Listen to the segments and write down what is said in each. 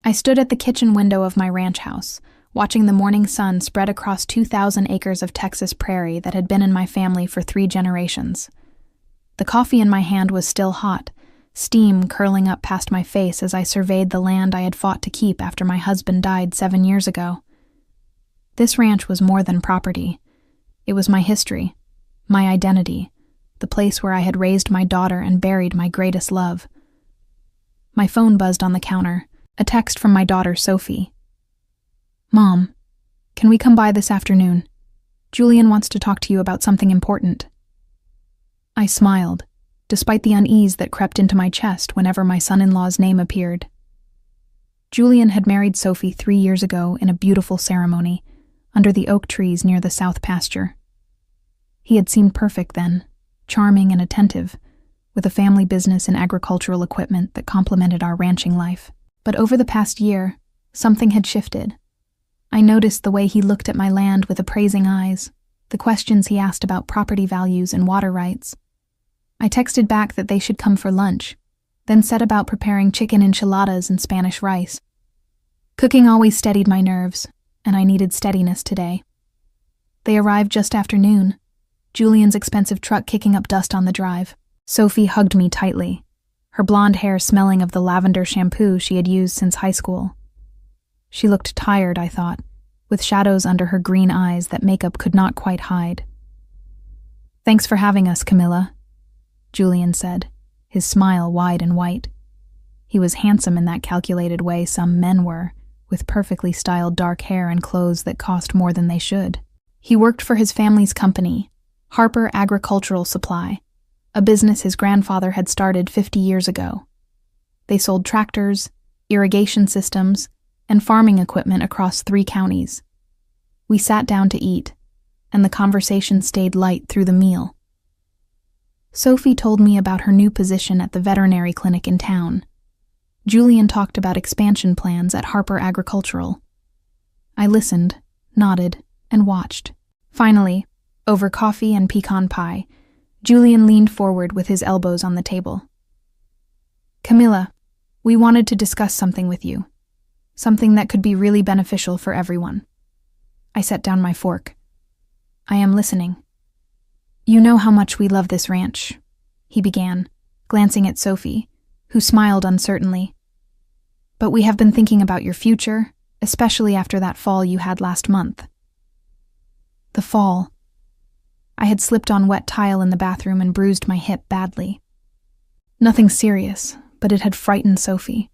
I stood at the kitchen window of my ranch house, watching the morning sun spread across 2,000 acres of Texas prairie that had been in my family for 3 generations. The coffee in my hand was still hot, steam curling up past my face as I surveyed the land I had fought to keep after my husband died 7 years ago. This ranch was more than property. It was my history, my identity, the place where I had raised my daughter and buried my greatest love. My phone buzzed on the counter, a text from my daughter Sophie. "Mom, can we come by this afternoon? Julian wants to talk to you about something important." I smiled, despite the unease that crept into my chest whenever my son-in-law's name appeared. Julian had married Sophie 3 years ago in a beautiful ceremony, under the oak trees near the south pasture. He had seemed perfect then, charming and attentive, with a family business in agricultural equipment that complemented our ranching life. But over the past year, something had shifted. I noticed the way he looked at my land with appraising eyes, the questions he asked about property values and water rights. I texted back that they should come for lunch, then set about preparing chicken enchiladas and Spanish rice. Cooking always steadied my nerves, and I needed steadiness today. They arrived just after noon, Julian's expensive truck kicking up dust on the drive. Sophie hugged me tightly, her blonde hair smelling of the lavender shampoo she had used since high school. She looked tired, I thought, with shadows under her green eyes that makeup could not quite hide. "Thanks for having us, Camilla," Julian said, his smile wide and white. He was handsome in that calculated way some men were, with perfectly styled dark hair and clothes that cost more than they should. He worked for his family's company, Harper Agricultural Supply, a business his grandfather had started 50 years ago. They sold tractors, irrigation systems, and farming equipment across 3 counties. We sat down to eat, and the conversation stayed light through the meal. Sophie told me about her new position at the veterinary clinic in town. Julian talked about expansion plans at Harper Agricultural. I listened, nodded, and watched. Finally, over coffee and pecan pie, Julian leaned forward with his elbows on the table. "Camilla, we wanted to discuss something with you. Something that could be really beneficial for everyone." I set down my fork. "I am listening." "You know how much we love this ranch," he began, glancing at Sophie, who smiled uncertainly. "But we have been thinking about your future, especially after that fall you had last month." The fall. I had slipped on wet tile in the bathroom and bruised my hip badly. Nothing serious, but it had frightened Sophie.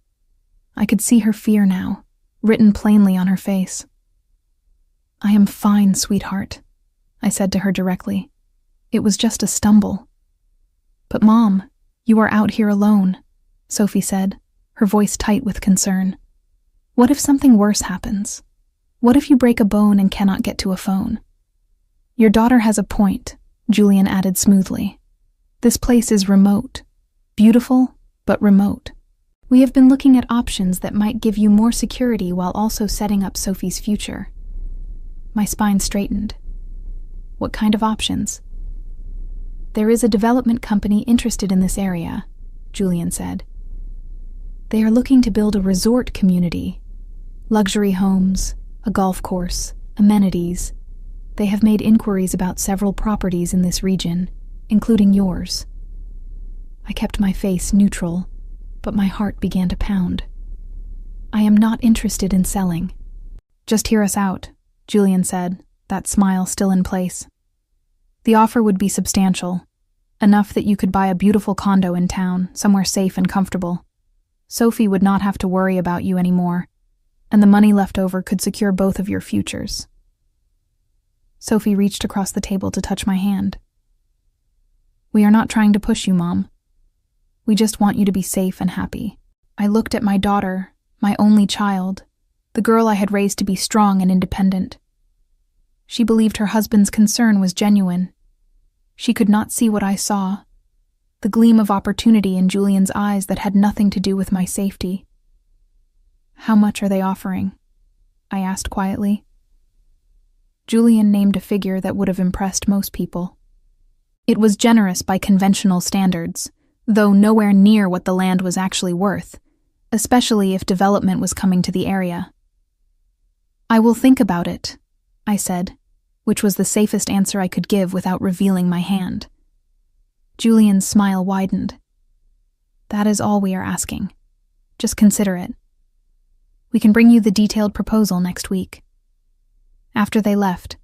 I could see her fear now, written plainly on her face. "I am fine, sweetheart," I said to her directly. "It was just a stumble." "But Mom, you are out here alone," Sophie said, her voice tight with concern. "What if something worse happens? What if you break a bone and cannot get to a phone?" "Your daughter has a point," Julian added smoothly. "This place is remote. Beautiful, but remote. We have been looking at options that might give you more security while also setting up Sophie's future." My spine straightened. "What kind of options?" "There is a development company interested in this area," Julian said. "They are looking to build a resort community. Luxury homes, a golf course, amenities. They have made inquiries about several properties in this region, including yours." I kept my face neutral, but my heart began to pound. "I am not interested in selling." "Just hear us out," Julian said, that smile still in place. "The offer would be substantial, enough that you could buy a beautiful condo in town, somewhere safe and comfortable. Sophie would not have to worry about you anymore, and the money left over could secure both of your futures." Sophie reached across the table to touch my hand. "We are not trying to push you, Mom. We just want you to be safe and happy." I looked at my daughter, my only child, the girl I had raised to be strong and independent. She believed her husband's concern was genuine. She could not see what I saw, the gleam of opportunity in Julian's eyes that had nothing to do with my safety. "How much are they offering?" I asked quietly. Julian named a figure that would have impressed most people. It was generous by conventional standards, though nowhere near what the land was actually worth, especially if development was coming to the area. "I will think about it," I said, which was the safest answer I could give without revealing my hand. Julian's smile widened. "That is all we are asking. Just consider it. We can bring you the detailed proposal next week." After they left,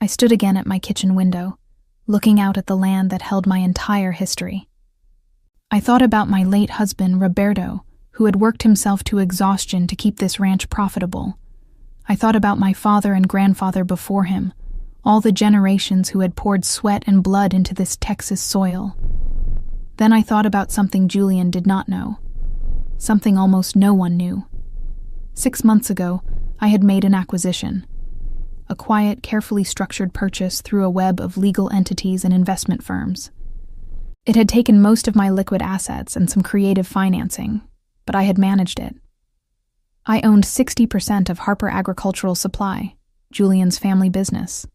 I stood again at my kitchen window, looking out at the land that held my entire history. I thought about my late husband, Roberto, who had worked himself to exhaustion to keep this ranch profitable. I thought about my father and grandfather before him, all the generations who had poured sweat and blood into this Texas soil. Then I thought about something Julian did not know, something almost no one knew. 6 months ago, I had made an acquisition. A quiet, carefully structured purchase through a web of legal entities and investment firms. It had taken most of my liquid assets and some creative financing, but I had managed it. I owned 60% of Harper Agricultural Supply, Julian's family business.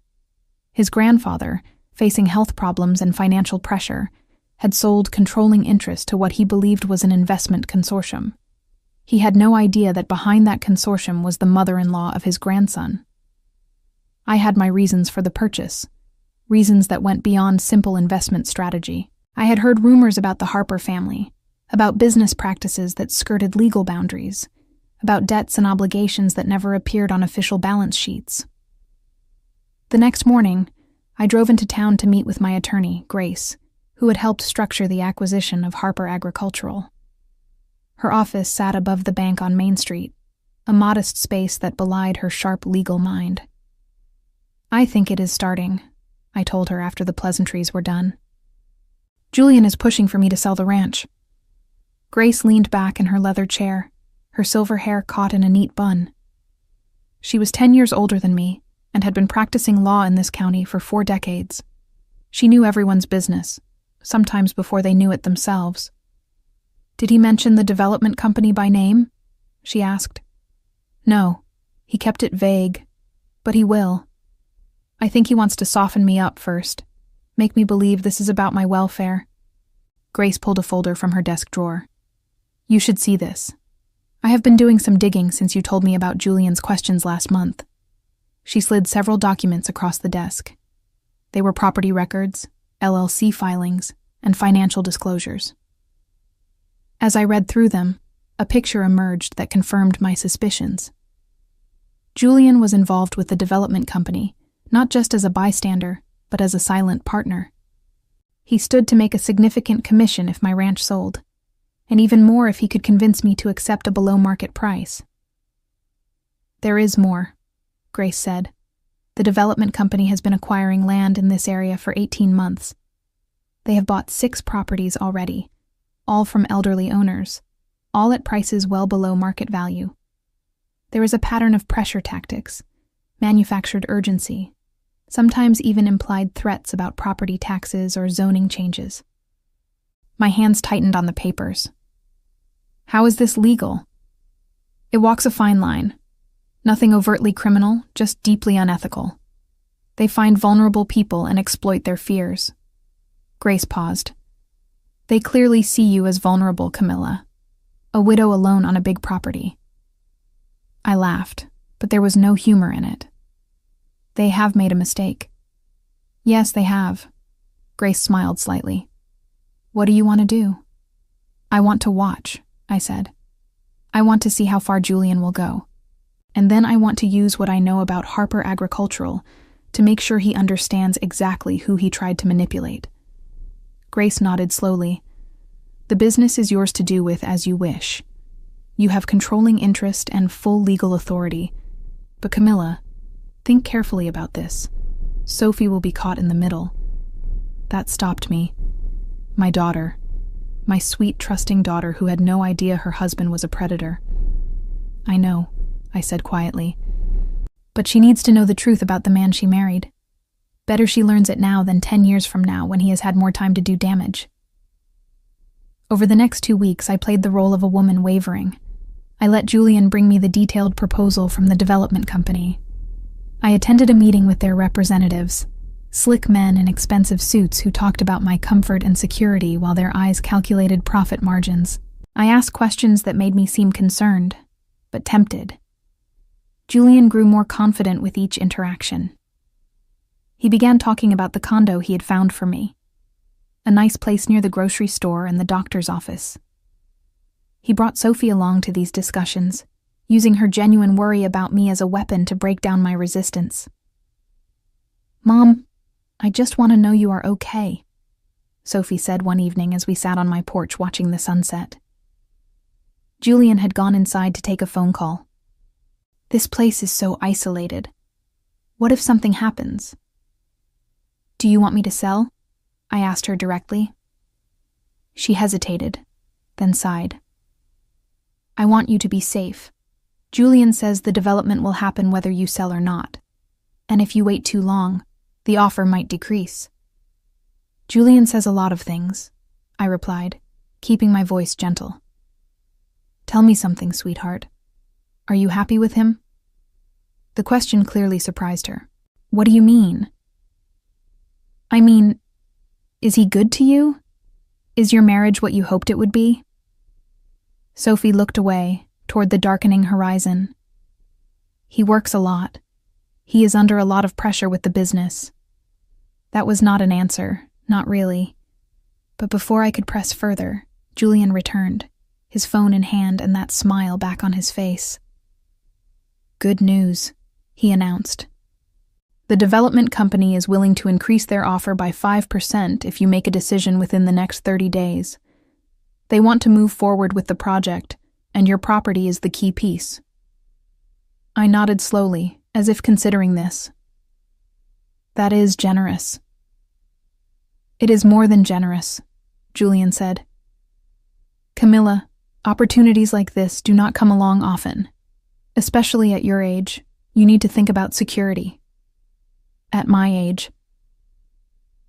His grandfather, facing health problems and financial pressure, had sold controlling interest to what he believed was an investment consortium. He had no idea that behind that consortium was the mother-in-law of his grandson. I had my reasons for the purchase, reasons that went beyond simple investment strategy. I had heard rumors about the Harper family, about business practices that skirted legal boundaries, about debts and obligations that never appeared on official balance sheets. The next morning, I drove into town to meet with my attorney, Grace, who had helped structure the acquisition of Harper Agricultural. Her office sat above the bank on Main Street, a modest space that belied her sharp legal mind. "I think it is starting," I told her after the pleasantries were done. "Julian is pushing for me to sell the ranch." Grace leaned back in her leather chair, her silver hair caught in a neat bun. She was 10 years older than me and had been practicing law in this county for 4 decades. She knew everyone's business, sometimes before they knew it themselves. "Did he mention the development company by name?" she asked. "No, he kept it vague, but he will. I think he wants to soften me up first, make me believe this is about my welfare." Grace pulled a folder from her desk drawer. "You should see this. I have been doing some digging since you told me about Julian's questions last month." She slid several documents across the desk. They were property records, LLC filings, and financial disclosures. As I read through them, a picture emerged that confirmed my suspicions. Julian was involved with the development company, not just as a bystander, but as a silent partner. He stood to make a significant commission if my ranch sold, and even more if he could convince me to accept a below-market price. "There is more," Grace said. "The development company has been acquiring land in this area for 18 months. They have bought 6 properties already, all from elderly owners, all at prices well below market value. There is a pattern of pressure tactics, manufactured urgency, sometimes even implied threats about property taxes or zoning changes." My hands tightened on the papers. "How is this legal?" "It walks a fine line. Nothing overtly criminal, just deeply unethical. They find vulnerable people and exploit their fears." Grace paused. "They clearly see you as vulnerable, Camilla. A widow alone on a big property." I laughed, but there was no humor in it. "They have made a mistake." "Yes, they have." Grace smiled slightly. "What do you want to do?" "I want to watch," I said. "I want to see how far Julian will go. And then I want to use what I know about Harper Agricultural to make sure he understands exactly who he tried to manipulate." Grace nodded slowly. "The business is yours to do with as you wish. You have controlling interest and full legal authority. But Camilla, think carefully about this. Sophie will be caught in the middle." That stopped me. My daughter. My sweet, trusting daughter who had no idea her husband was a predator. "I know," I said quietly. "But she needs to know the truth about the man she married. Better she learns it now than 10 years from now when he has had more time to do damage." Over the next 2 weeks, I played the role of a woman wavering. I let Julian bring me the detailed proposal from the development company. I attended a meeting with their representatives, slick men in expensive suits who talked about my comfort and security while their eyes calculated profit margins. I asked questions that made me seem concerned, but tempted. Julian grew more confident with each interaction. He began talking about the condo he had found for me, a nice place near the grocery store and the doctor's office. He brought Sophie along to these discussions, using her genuine worry about me as a weapon to break down my resistance. "Mom, I just want to know you are okay," Sophie said one evening as we sat on my porch watching the sunset. Julian had gone inside to take a phone call. "This place is so isolated. What if something happens?" "Do you want me to sell?" I asked her directly. She hesitated, then sighed. "I want you to be safe. Julian says the development will happen whether you sell or not. And if you wait too long, the offer might decrease." "Julian says a lot of things," I replied, keeping my voice gentle. "Tell me something, sweetheart. Are you happy with him?" The question clearly surprised her. "What do you mean?" "I mean, is he good to you? Is your marriage what you hoped it would be?" Sophie looked away, toward the darkening horizon. "He works a lot. He is under a lot of pressure with the business." That was not an answer, not really. But before I could press further, Julian returned, his phone in hand and that smile back on his face. "Good news," he announced. "The development company is willing to increase their offer by 5% if you make a decision within the next 30 days. They want to move forward with the project, and your property is the key piece." I nodded slowly, as if considering this. "That is generous." "It is more than generous," Julian said. "Camilla, opportunities like this do not come along often. Especially at your age, you need to think about security. At my age."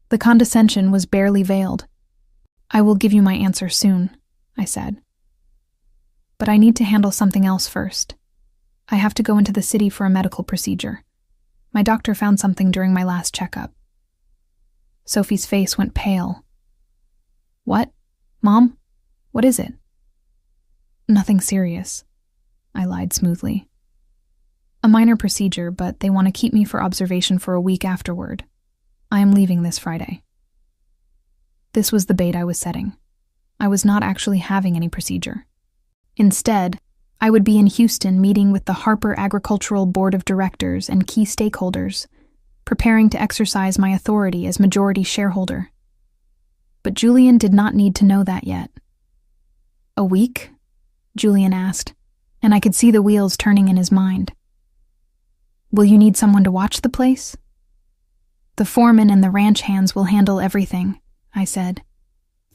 The condescension was barely veiled. "I will give you my answer soon," I said. "But I need to handle something else first. I have to go into the city for a medical procedure. My doctor found something during my last checkup." Sophie's face went pale. "What? Mom? What is it?" "Nothing serious," I lied smoothly. "A minor procedure, but they want to keep me for observation for a week afterward. I am leaving this Friday." This was the bait I was setting. I was not actually having any procedure. Instead, I would be in Houston meeting with the Harper Agricultural Board of Directors and key stakeholders, preparing to exercise my authority as majority shareholder. But Julian did not need to know that yet. "A week?" Julian asked, and I could see the wheels turning in his mind. "Will you need someone to watch the place?" "The foreman and the ranch hands will handle everything," I said.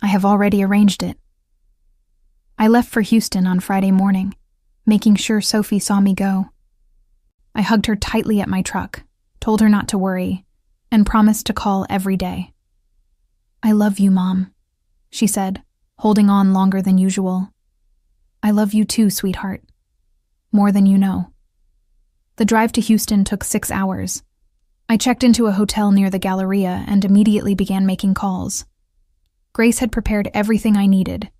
"I have already arranged it." I left for Houston on Friday morning, making sure Sophie saw me go. I hugged her tightly at my truck, told her not to worry, and promised to call every day. "I love you, Mom," she said, holding on longer than usual. "I love you too, sweetheart. More than you know." The drive to Houston took 6 hours. I checked into a hotel near the Galleria and immediately began making calls. Grace had prepared everything I needed,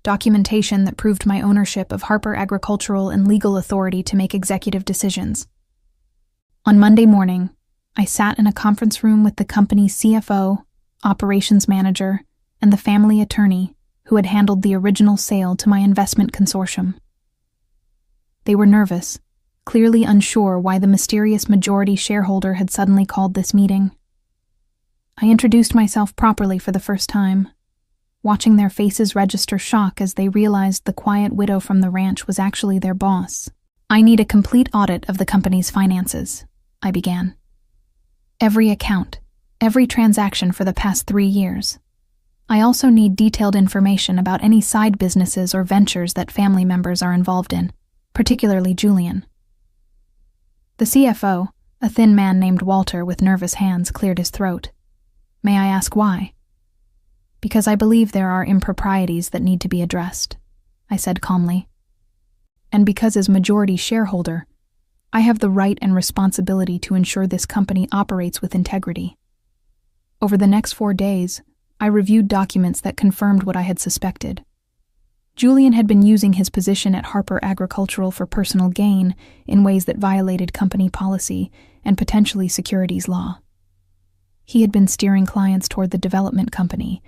documentation that proved my ownership of Harper Agricultural and legal authority to make executive decisions. On Monday morning, I sat in a conference room with the company's CFO, operations manager, and the family attorney who had handled the original sale to my investment consortium. They were nervous, clearly unsure why the mysterious majority shareholder had suddenly called this meeting. I introduced myself properly for the first time, watching their faces register shock as they realized the quiet widow from the ranch was actually their boss. "I need a complete audit of the company's finances," I began. "Every account, every transaction for the past 3 years. I also need detailed information about any side businesses or ventures that family members are involved in, particularly Julian." The CFO, a thin man named Walter with nervous hands, cleared his throat. "May I ask why?" "Because I believe there are improprieties that need to be addressed," I said calmly. "And because as majority shareholder, I have the right and responsibility to ensure this company operates with integrity." Over the next 4 days, I reviewed documents that confirmed what I had suspected. Julian had been using his position at Harper Agricultural for personal gain in ways that violated company policy and potentially securities law. He had been steering clients toward the development company,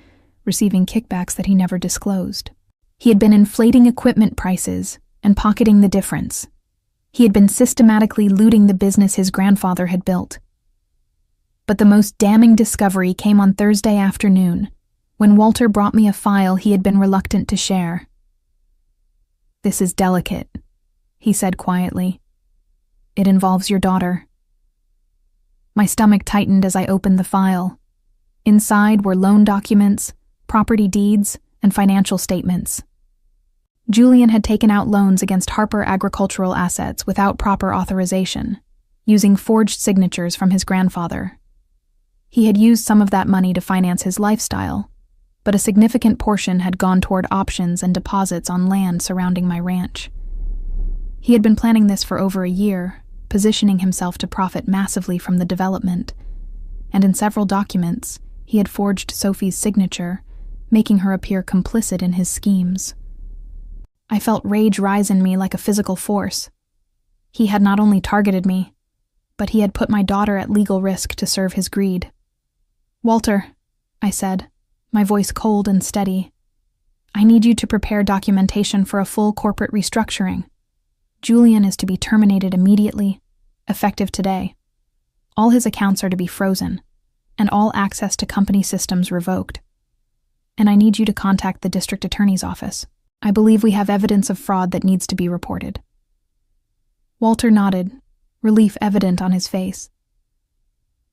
receiving kickbacks that he never disclosed. He had been inflating equipment prices and pocketing the difference. He had been systematically looting the business his grandfather had built. But the most damning discovery came on Thursday afternoon, when Walter brought me a file he had been reluctant to share. "This is delicate," he said quietly. "It involves your daughter." My stomach tightened as I opened the file. Inside were loan documents, property deeds, and financial statements. Julian had taken out loans against Harper Agricultural assets without proper authorization, using forged signatures from his grandfather. He had used some of that money to finance his lifestyle, but a significant portion had gone toward options and deposits on land surrounding my ranch. He had been planning this for over a year, positioning himself to profit massively from the development, and in several documents, he had forged Sophie's signature, making her appear complicit in his schemes. I felt rage rise in me like a physical force. He had not only targeted me, but he had put my daughter at legal risk to serve his greed. "Walter," I said, my voice cold and steady, "I need you to prepare documentation for a full corporate restructuring. Julian is to be terminated immediately, effective today. All his accounts are to be frozen, and all access to company systems revoked. And I need you to contact the district attorney's office. I believe we have evidence of fraud that needs to be reported." Walter nodded, relief evident on his face.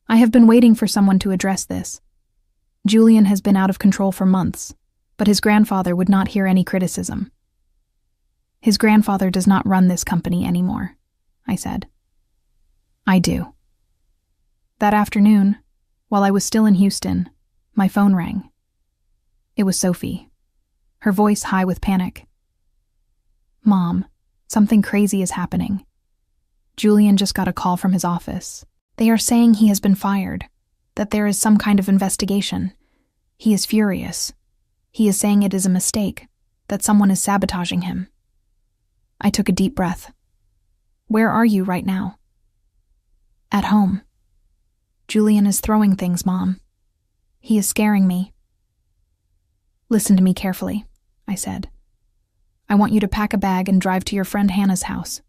"I have been waiting for someone to address this. Julian has been out of control for months, but his grandfather would not hear any criticism." "His grandfather does not run this company anymore," I said. "I do." That afternoon, while I was still in Houston, my phone rang. It was Sophie, her voice high with panic. "Mom, something crazy is happening. Julian just got a call from his office. They are saying he has been fired, that there is some kind of investigation. He is furious. He is saying it is a mistake, that someone is sabotaging him." I took a deep breath. "Where are you right now?" "At home. Julian is throwing things, Mom. He is scaring me." "Listen to me carefully," I said. "I want you to pack a bag and drive to your friend Hannah's house.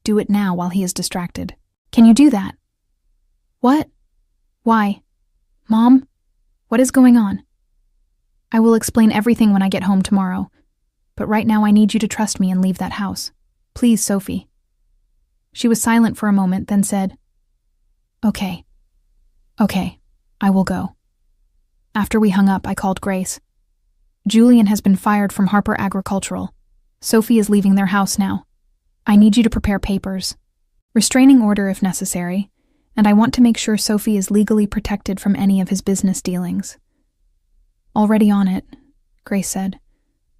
Do it now while he is distracted." "Can you do that?" "What? Why? Mom, what is going on?" "I will explain everything when I get home tomorrow, but right now I need you to trust me and leave that house. Please, Sophie." She was silent for a moment, then said, Okay, I will go." After we hung up, I called Grace. "Julian has been fired from Harper Agricultural. Sophie is leaving their house now. I need you to prepare papers. Restraining order if necessary, and I want to make sure Sophie is legally protected from any of his business dealings." "Already on it," Grace said.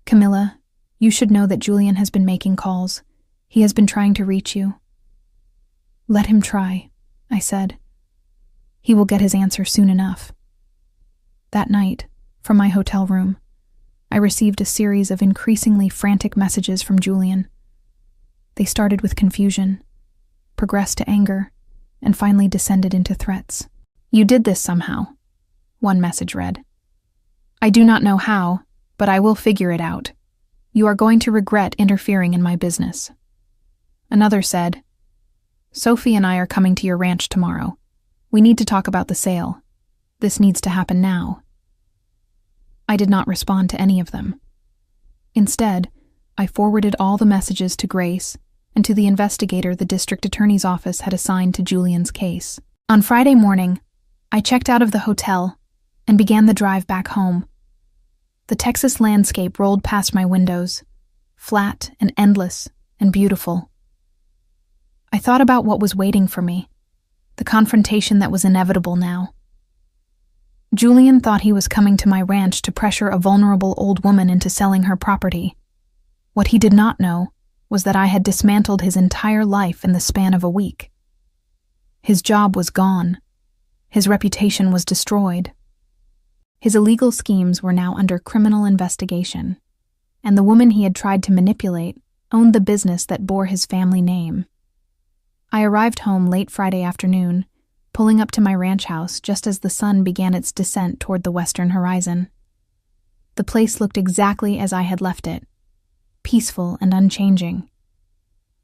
"Camilla, you should know that Julian has been making calls. He has been trying to reach you." "Let him try," I said. "He will get his answer soon enough." That night, from my hotel room, I received a series of increasingly frantic messages from Julian. They started with confusion, progressed to anger, and finally descended into threats. "You did this somehow," one message read. "I do not know how, but I will figure it out. You are going to regret interfering in my business." Another said, "Sophie and I are coming to your ranch tomorrow. We need to talk about the sale. This needs to happen now." I did not respond to any of them. Instead, I forwarded all the messages to Grace and to the investigator the district attorney's office had assigned to Julian's case. On Friday morning, I checked out of the hotel and began the drive back home. The Texas landscape rolled past my windows, flat and endless and beautiful. I thought about what was waiting for me, the confrontation that was inevitable now. Julian thought he was coming to my ranch to pressure a vulnerable old woman into selling her property. What he did not know was that I had dismantled his entire life in the span of a week. His job was gone. His reputation was destroyed. His illegal schemes were now under criminal investigation. and the woman he had tried to manipulate owned the business that bore his family name. I arrived home late Friday afternoon, pulling up to my ranch house just as the sun began its descent toward the western horizon. The place looked exactly as I had left it, peaceful and unchanging.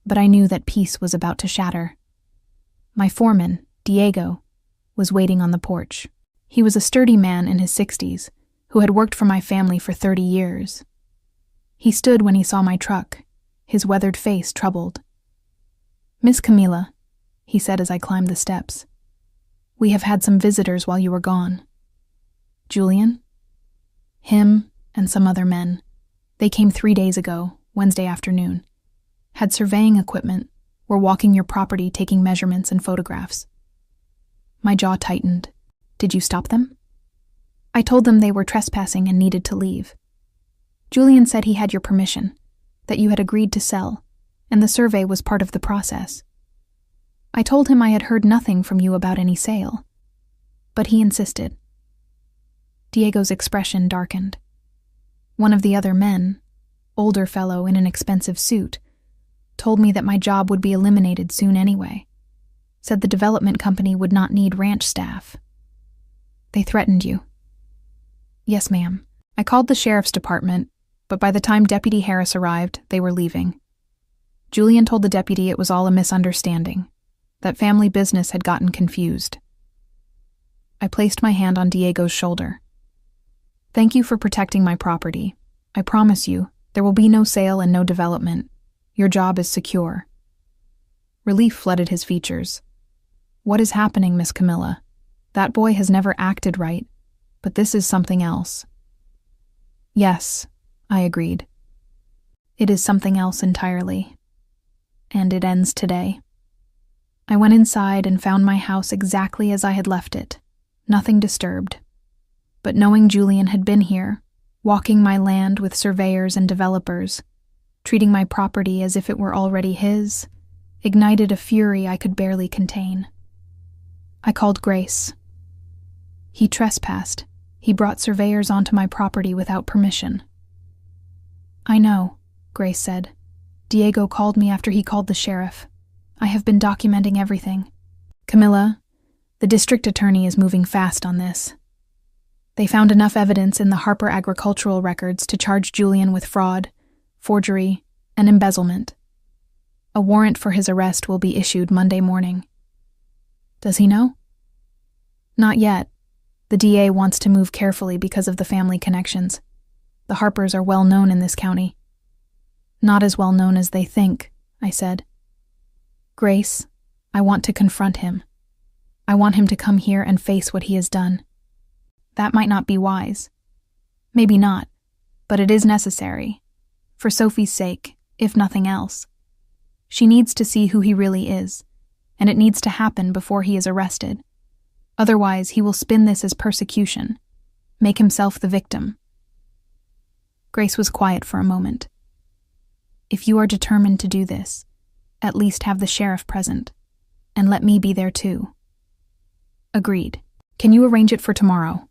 But I knew that peace was about to shatter. My foreman, Diego, was waiting on the porch. He was a sturdy man in his 60s, who had worked for my family for 30 years. He stood when he saw my truck, his weathered face troubled. "Miss Camila," he said as I climbed the steps, "we have had some visitors while you were gone." "Julian?" "Him and some other men. They came 3 days ago, Wednesday afternoon. Had surveying equipment, were walking your property taking measurements and photographs." My jaw tightened. "Did you stop them?" "I told them they were trespassing and needed to leave. Julian said he had your permission, that you had agreed to sell, and the survey was part of the process. I told him I had heard nothing from you about any sale, but he insisted." Diego's expression darkened. One of the other men, older fellow in an expensive suit, told me that my job would be eliminated soon anyway. Said the development company would not need ranch staff. "They threatened you?" "Yes, ma'am. I called the sheriff's department, but by the time Deputy Harris arrived, they were leaving. Julian told the deputy it was all a misunderstanding, that family business had gotten confused." I placed my hand on Diego's shoulder. "Thank you for protecting my property. I promise you, there will be no sale and no development. Your job is secure." Relief flooded his features. "What is happening, Miss Camila? That boy has never acted right, but this is something else." "Yes," I agreed. "It is something else entirely. And it ends today." I went inside and found my house exactly as I had left it, nothing disturbed. But knowing Julian had been here, walking my land with surveyors and developers, treating my property as if it were already his, ignited a fury I could barely contain. I called Grace. "He trespassed. He brought surveyors onto my property without permission." "I know," Grace said. "Diego called me after he called the sheriff. I have been documenting everything." "Camila, the district attorney is moving fast on this. They found enough evidence in the Harper agricultural records to charge Julian with fraud, forgery, and embezzlement. A warrant for his arrest will be issued Monday morning." "Does he know?" "Not yet. The DA wants to move carefully because of the family connections. The Harpers are well known in this county." "Not as well known as they think," I said. "Grace, I want to confront him. I want him to come here and face what he has done. That might not be wise. Maybe not, but it is necessary. For Sophie's sake, if nothing else. She needs to see who he really is, and it needs to happen before he is arrested. Otherwise, he will spin this as persecution, make himself the victim." Grace was quiet for a moment. "If you are determined to do this, at least have the sheriff present, and let me be there too." "Agreed. Can you arrange it for tomorrow?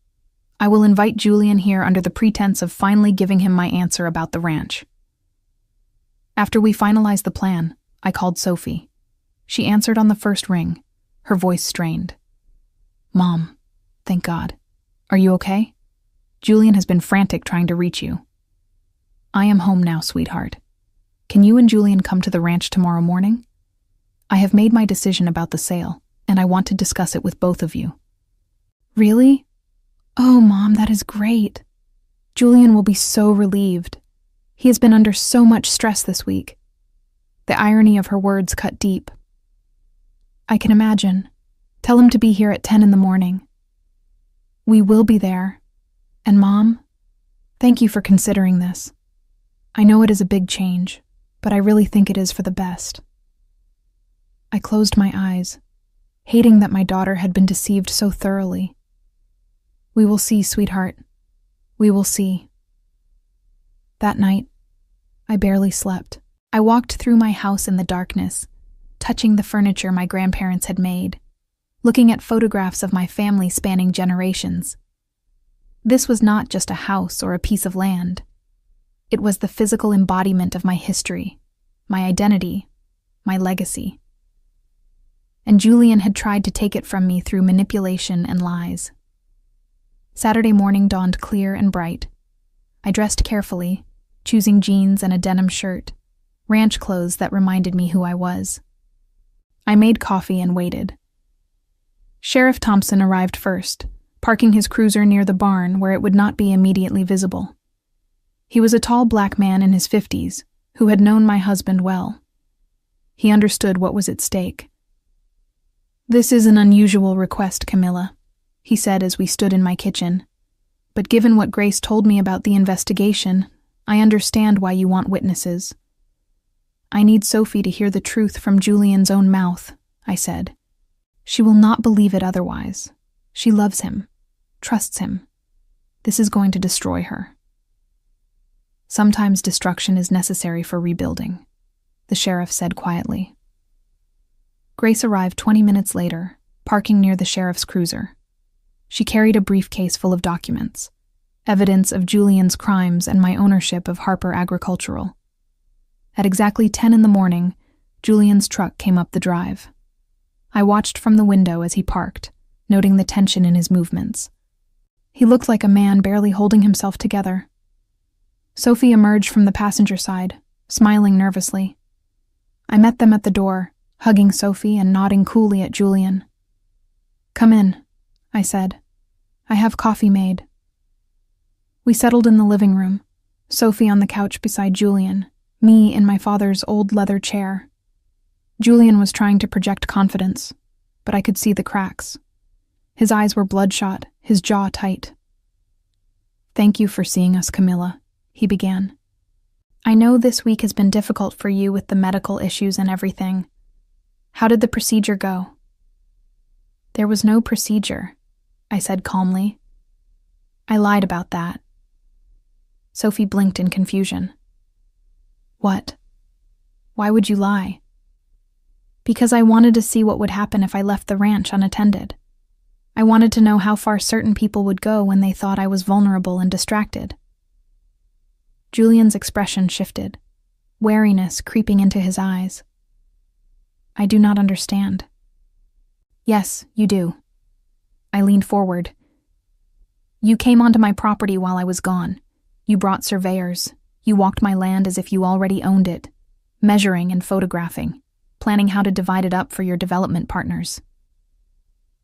I will invite Julian here under the pretense of finally giving him my answer about the ranch." After we finalized the plan, I called Sophie. She answered on the first ring, her voice strained. "Mom, thank God. Are you okay? Julian has been frantic trying to reach you." "I am home now, sweetheart. Can you and Julian come to the ranch tomorrow morning? I have made my decision about the sale, and I want to discuss it with both of you." "Really? Oh, Mom, that is great. Julian will be so relieved. He has been under so much stress this week." The irony of her words cut deep. "I can imagine. Tell him to be here at 10 in the morning." "We will be there. And Mom, thank you for considering this. I know it is a big change, but I really think it is for the best." I closed my eyes, hating that my daughter had been deceived so thoroughly. "We will see, sweetheart. We will see." That night, I barely slept. I walked through my house in the darkness, touching the furniture my grandparents had made, looking at photographs of my family spanning generations. This was not just a house or a piece of land. It was the physical embodiment of my history, my identity, my legacy. And Julian had tried to take it from me through manipulation and lies. Saturday morning dawned clear and bright. I dressed carefully, choosing jeans and a denim shirt, ranch clothes that reminded me who I was. I made coffee and waited. Sheriff Thompson arrived first, parking his cruiser near the barn where it would not be immediately visible. He was a tall black man in his 50s who had known my husband well. He understood what was at stake. "This is an unusual request, Camilla," he said as we stood in my kitchen. "But given what Grace told me about the investigation, I understand why you want witnesses." "I need Sophie to hear the truth from Julian's own mouth," I said. "She will not believe it otherwise. She loves him, trusts him. This is going to destroy her." "Sometimes destruction is necessary for rebuilding," the sheriff said quietly. Grace arrived 20 minutes later, parking near the sheriff's cruiser. She carried a briefcase full of documents, evidence of Julian's crimes and my ownership of Harper Agricultural. At exactly 10 in the morning, Julian's truck came up the drive. I watched from the window as he parked, noting the tension in his movements. He looked like a man barely holding himself together. Sophie emerged from the passenger side, smiling nervously. I met them at the door, hugging Sophie and nodding coolly at Julian. "Come in," I said. "I have coffee made." We settled in the living room, Sophie on the couch beside Julian, me in my father's old leather chair. Julian was trying to project confidence, but I could see the cracks. His eyes were bloodshot, his jaw tight. "Thank you for seeing us, Camilla," he began. "I know this week has been difficult for you with the medical issues and everything. How did the procedure go?" "There was no procedure," I said calmly. "I lied about that." Sophie blinked in confusion. "What? Why would you lie?" "Because I wanted to see what would happen if I left the ranch unattended. I wanted to know how far certain people would go when they thought I was vulnerable and distracted." Julian's expression shifted, wariness creeping into his eyes. "I do not understand." "Yes, you do." I leaned forward. "You came onto my property while I was gone. You brought surveyors. You walked my land as if you already owned it, measuring and photographing, planning how to divide it up for your development partners."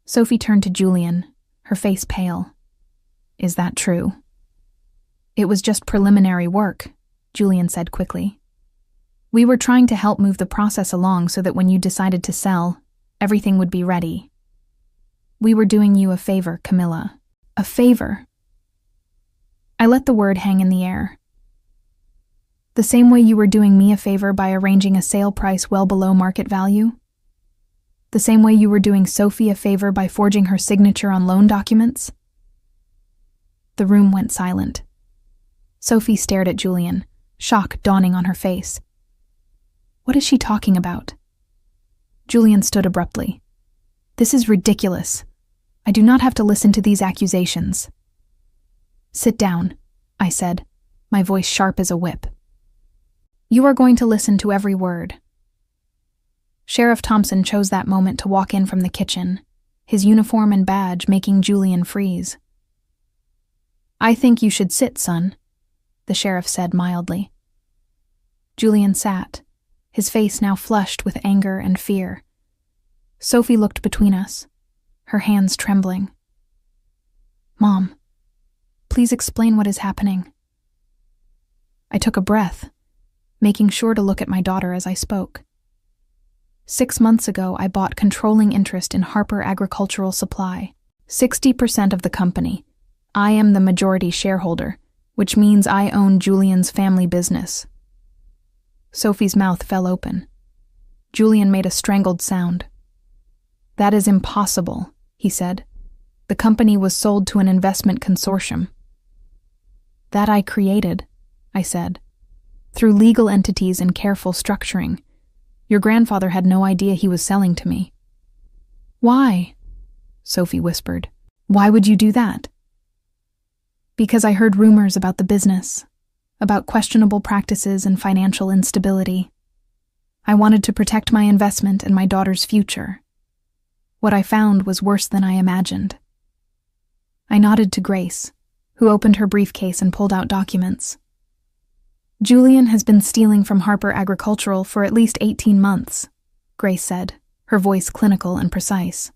Sophie turned to Julian, her face pale. "Is that true?" "It was just preliminary work," Julian said quickly. "We were trying to help move the process along so that when you decided to sell, everything would be ready. We were doing you a favor, Camilla. A favor." I let the word hang in the air. "The same way you were doing me a favor by arranging a sale price well below market value? The same way you were doing Sophie a favor by forging her signature on loan documents?" The room went silent. Sophie stared at Julian, shock dawning on her face. What is she talking about? Julian stood abruptly. "This is ridiculous. I do not have to listen to these accusations." "Sit down," I said, my voice sharp as a whip. "You are going to listen to every word." Sheriff Thompson chose that moment to walk in from the kitchen, his uniform and badge making Julian freeze. "I think you should sit, son," the sheriff said mildly. Julian sat, his face now flushed with anger and fear. Sophie looked between us, her hands trembling. "Mom, please explain what is happening." I took a breath, making sure to look at my daughter as I spoke. 6 months ago, I bought controlling interest in Harper Agricultural Supply, 60% of the company. I am the majority shareholder, which means I own Julian's family business. Sophie's mouth fell open. Julian made a strangled sound. "That is impossible," he said. "The company was sold to an investment consortium." "That I created," I said, "through legal entities and careful structuring. Your grandfather had no idea he was selling to me." "Why?" Sophie whispered. "Why would you do that?" "Because I heard rumors about the business. about questionable practices and financial instability. I wanted to protect my investment and my daughter's future. What I found was worse than I imagined. I nodded to Grace, who opened her briefcase and pulled out documents. Julian has been stealing from Harper Agricultural for at least 18 months, Grace said, her voice clinical and precise.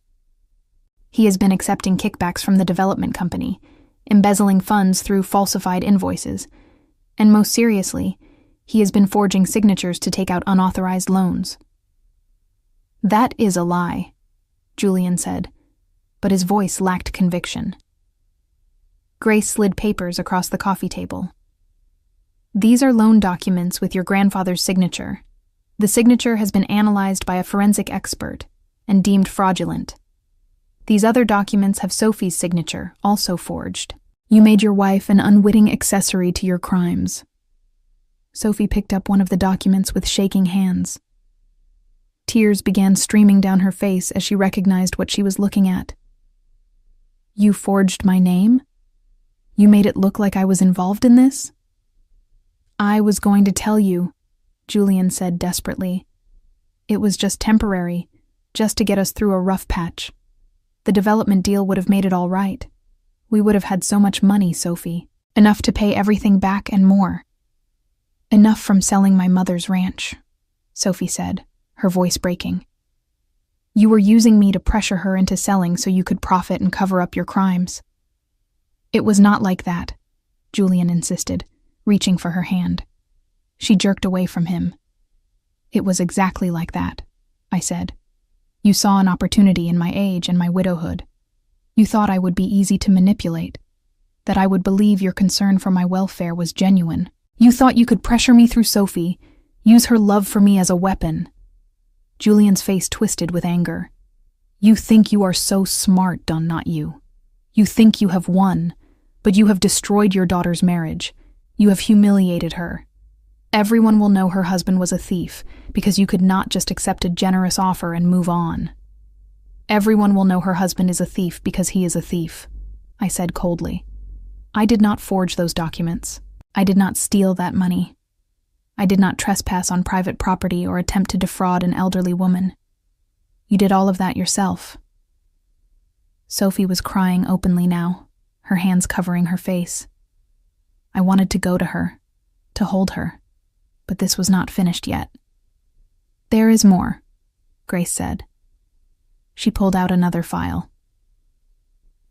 He has been accepting kickbacks from the development company, embezzling funds through falsified invoices, and most seriously, he has been forging signatures to take out unauthorized loans. That is a lie, Julian said, but his voice lacked conviction. Grace slid papers across the coffee table. These are loan documents with your grandfather's signature. The signature has been analyzed by a forensic expert and deemed fraudulent. These other documents have Sophie's signature, also forged. You made your wife an unwitting accessory to your crimes. Sophie picked up one of the documents with shaking hands. Tears began streaming down her face as she recognized what she was looking at. You forged my name? You made it look like I was involved in this? I was going to tell you, Julian said desperately. It was just temporary, just to get us through a rough patch. The development deal would have made it all right. We would have had so much money, Sophie. Enough to pay everything back and more. Enough from selling my mother's ranch, Sophie said, her voice breaking. You were using me to pressure her into selling so you could profit and cover up your crimes. It was not like that, Julian insisted, reaching for her hand. She jerked away from him. It was exactly like that, I said. You saw an opportunity in my age and my widowhood. You thought I would be easy to manipulate, that I would believe your concern for my welfare was genuine. You thought you could pressure me through Sophie, use her love for me as a weapon. Julian's face twisted with anger. You think you are so smart, Don, not you. You think you have won, but you have destroyed your daughter's marriage. You have humiliated her. Everyone will know her husband was a thief because you could not just accept a generous offer and move on. Everyone will know her husband is a thief because he is a thief, I said coldly. I did not forge those documents. I did not steal that money. I did not trespass on private property or attempt to defraud an elderly woman. You did all of that yourself. Sophie was crying openly now, her hands covering her face. I wanted to go to her, to hold her, but this was not finished yet. There is more, Grace said. She pulled out another file.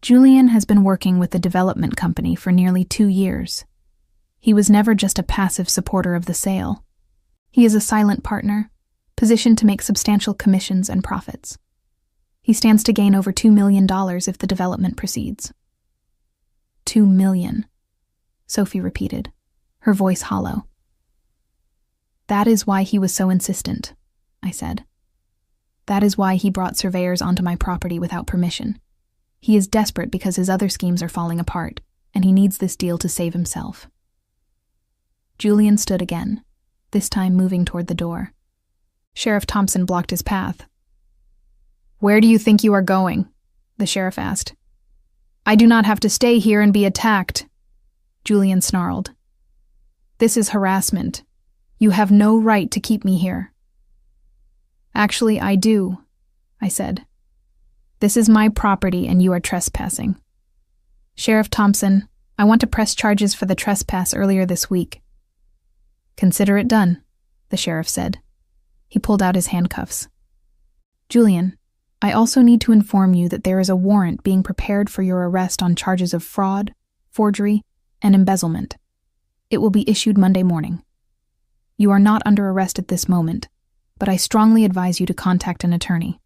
Julian has been working with the development company for nearly 2 years. He was never just a passive supporter of the sale. He is a silent partner, positioned to make substantial commissions and profits. He stands to gain over $2 million if the development proceeds. $2 million, Sophie repeated, her voice hollow. That is why he was so insistent, I said. That is why he brought surveyors onto my property without permission. He is desperate because his other schemes are falling apart, and he needs this deal to save himself. Julian stood again, this time moving toward the door. Sheriff Thompson blocked his path. Where do you think you are going? The sheriff asked. I do not have to stay here and be attacked, Julian snarled. This is harassment. You have no right to keep me here. Actually, I do, I said. This is my property and you are trespassing. Sheriff Thompson, I want to press charges for the trespass earlier this week. Consider it done, the sheriff said. He pulled out his handcuffs. Julian, I also need to inform you that there is a warrant being prepared for your arrest on charges of fraud, forgery, and embezzlement. It will be issued Monday morning. You are not under arrest at this moment, but I strongly advise you to contact an attorney.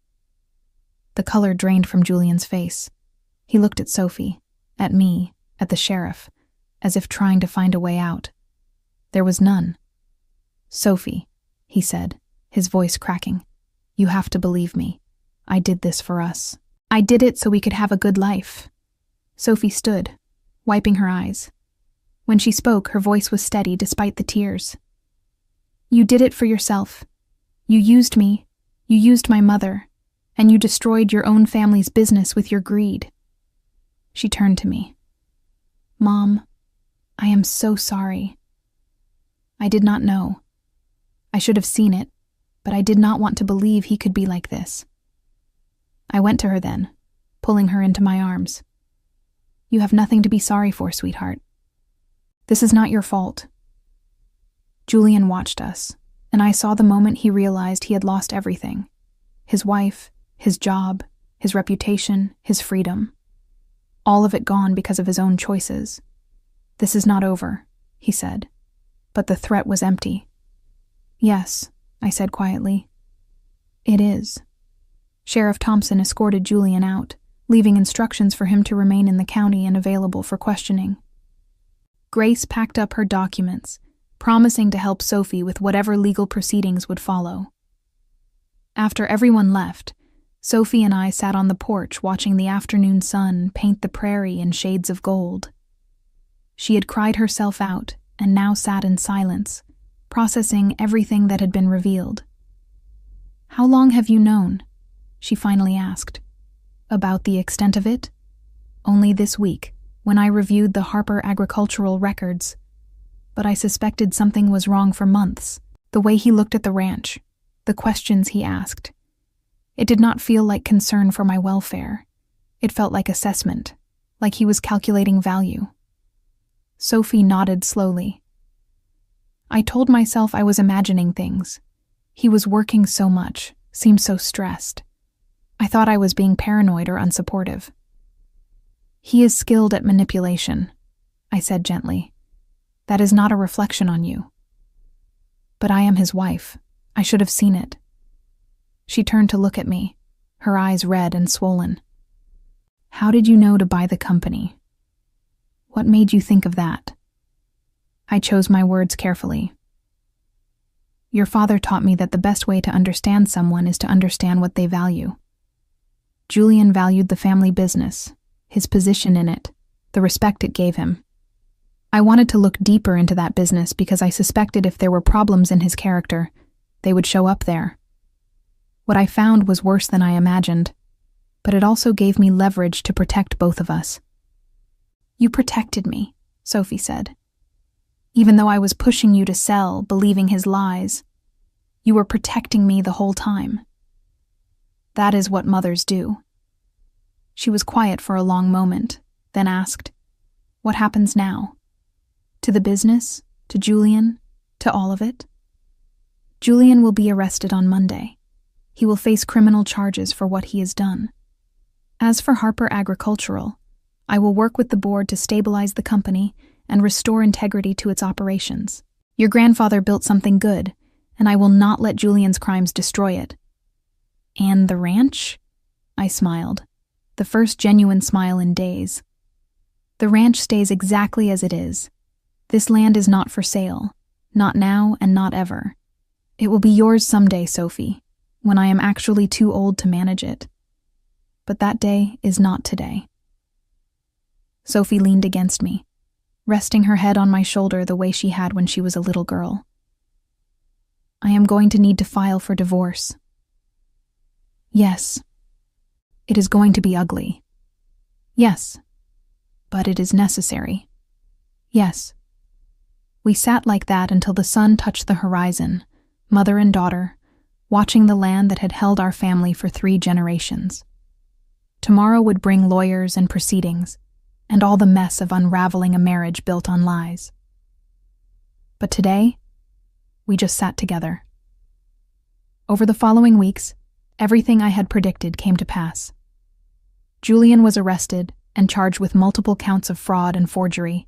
The color drained from Julian's face. He looked at Sophie, at me, at the sheriff, as if trying to find a way out. There was none. Sophie, he said, his voice cracking, you have to believe me. I did this for us. I did it so we could have a good life. Sophie stood, wiping her eyes. When she spoke, her voice was steady despite the tears. You did it for yourself. You used me, you used my mother, and you destroyed your own family's business with your greed. She turned to me. Mom, I am so sorry. I did not know. I should have seen it, but I did not want to believe he could be like this. I went to her then, pulling her into my arms. You have nothing to be sorry for, sweetheart. This is not your fault. Julian watched us, and I saw the moment he realized he had lost everything. His wife, his job, his reputation, his freedom. All of it gone because of his own choices. This is not over, he said, but the threat was empty. Yes, I said quietly. It is. Sheriff Thompson escorted Julian out, leaving instructions for him to remain in the county and available for questioning. Grace packed up her documents, promising to help Sophie with whatever legal proceedings would follow. After everyone left, Sophie and I sat on the porch watching the afternoon sun paint the prairie in shades of gold. She had cried herself out and now sat in silence, processing everything that had been revealed. How long have you known? She finally asked. About the extent of it? Only this week, when I reviewed the Harper agricultural records. But I suspected something was wrong for months. The way he looked at the ranch, the questions he asked. It did not feel like concern for my welfare. It felt like assessment, like he was calculating value. Sophie nodded slowly. I told myself I was imagining things. He was working so much, seemed so stressed. I thought I was being paranoid or unsupportive. He is skilled at manipulation, I said gently. That is not a reflection on you. But I am his wife. I should have seen it. She turned to look at me, her eyes red and swollen. How did you know to buy the company? What made you think of that? I chose my words carefully. Your father taught me that the best way to understand someone is to understand what they value. Julian valued the family business, his position in it, the respect it gave him. I wanted to look deeper into that business because I suspected if there were problems in his character, they would show up there. What I found was worse than I imagined, but it also gave me leverage to protect both of us. You protected me, Sophie said. Even though I was pushing you to sell, believing his lies, you were protecting me the whole time. That is what mothers do. She was quiet for a long moment, then asked, What happens now? To the business? To Julian? To all of it? Julian will be arrested on Monday. He will face criminal charges for what he has done. As for Harper Agricultural, I will work with the board to stabilize the company and restore integrity to its operations. Your grandfather built something good, and I will not let Julian's crimes destroy it. And the ranch? I smiled, the first genuine smile in days. The ranch stays exactly as it is. This land is not for sale, not now and not ever. It will be yours someday, Sophie, when I am actually too old to manage it. But that day is not today. Sophie leaned against me, resting her head on my shoulder the way she had when she was a little girl. I am going to need to file for divorce. Yes. It is going to be ugly. Yes. But it is necessary. Yes. We sat like that until the sun touched the horizon, mother and daughter, watching the land that had held our family for 3 generations. Tomorrow would bring lawyers and proceedings, and all the mess of unraveling a marriage built on lies. But today, we just sat together. Over the following weeks, everything I had predicted came to pass. Julian was arrested and charged with multiple counts of fraud and forgery.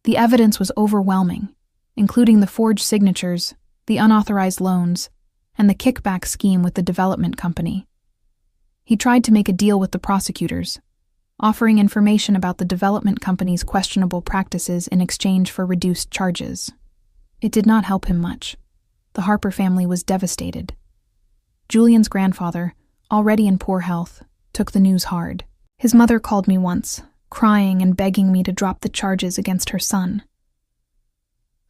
The evidence was overwhelming, including the forged signatures, the unauthorized loans, and the kickback scheme with the development company. He tried to make a deal with the prosecutors, offering information about the development company's questionable practices in exchange for reduced charges. It did not help him much. The Harper family was devastated. Julian's grandfather, already in poor health, took the news hard. His mother called me once, crying and begging me to drop the charges against her son.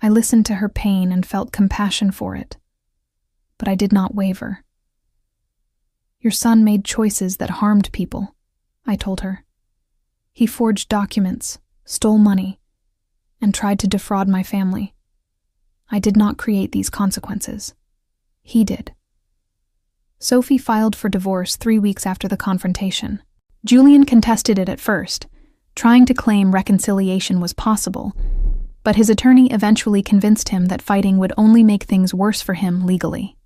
I listened to her pain and felt compassion for it, but I did not waver. Your son made choices that harmed people, I told her. He forged documents, stole money, and tried to defraud my family. I did not create these consequences. He did. Sophie filed for divorce 3 weeks after the confrontation. Julian contested it at first, trying to claim reconciliation was possible, but his attorney eventually convinced him that fighting would only make things worse for him legally.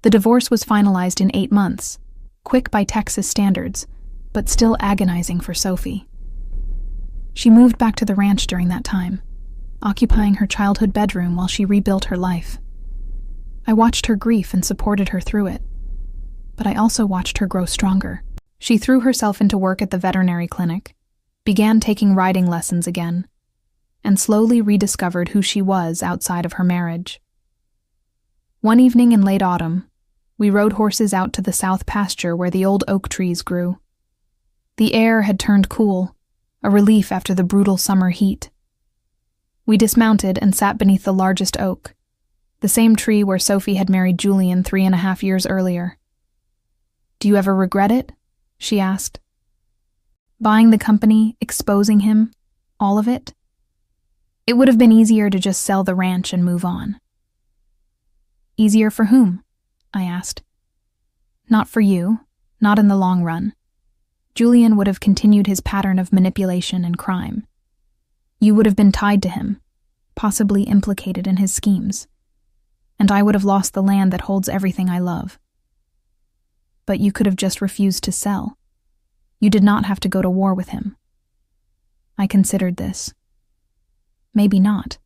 The divorce was finalized in 8 months, quick by Texas standards, but still agonizing for Sophie. She moved back to the ranch during that time, occupying her childhood bedroom while she rebuilt her life. I watched her grief and supported her through it, but I also watched her grow stronger. She threw herself into work at the veterinary clinic, began taking riding lessons again, and slowly rediscovered who she was outside of her marriage. One evening in late autumn, we rode horses out to the south pasture where the old oak trees grew. The air had turned cool, a relief after the brutal summer heat. We dismounted and sat beneath the largest oak, the same tree where Sophie had married Julian 3.5 years earlier. "Do you ever regret it?" she asked. "Buying the company, exposing him, all of it? It would have been easier to just sell the ranch and move on." "Easier for whom?" I asked. "Not for you, not in the long run. Julian would have continued his pattern of manipulation and crime. You would have been tied to him, possibly implicated in his schemes, and I would have lost the land that holds everything I love. But you could have just refused to sell. You did not have to go to war with him." I considered this. Maybe not.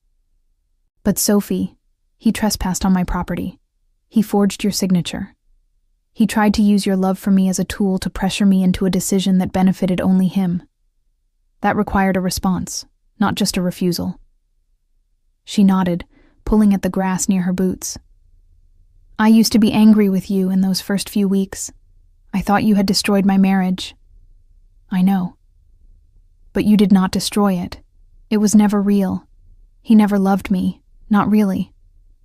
"But Sophie, he trespassed on my property. He forged your signature. He tried to use your love for me as a tool to pressure me into a decision that benefited only him. That required a response, not just a refusal." She nodded, pulling at the grass near her boots. "I used to be angry with you in those first few weeks. I thought you had destroyed my marriage." "I know. But you did not destroy it. It was never real. He never loved me, not really.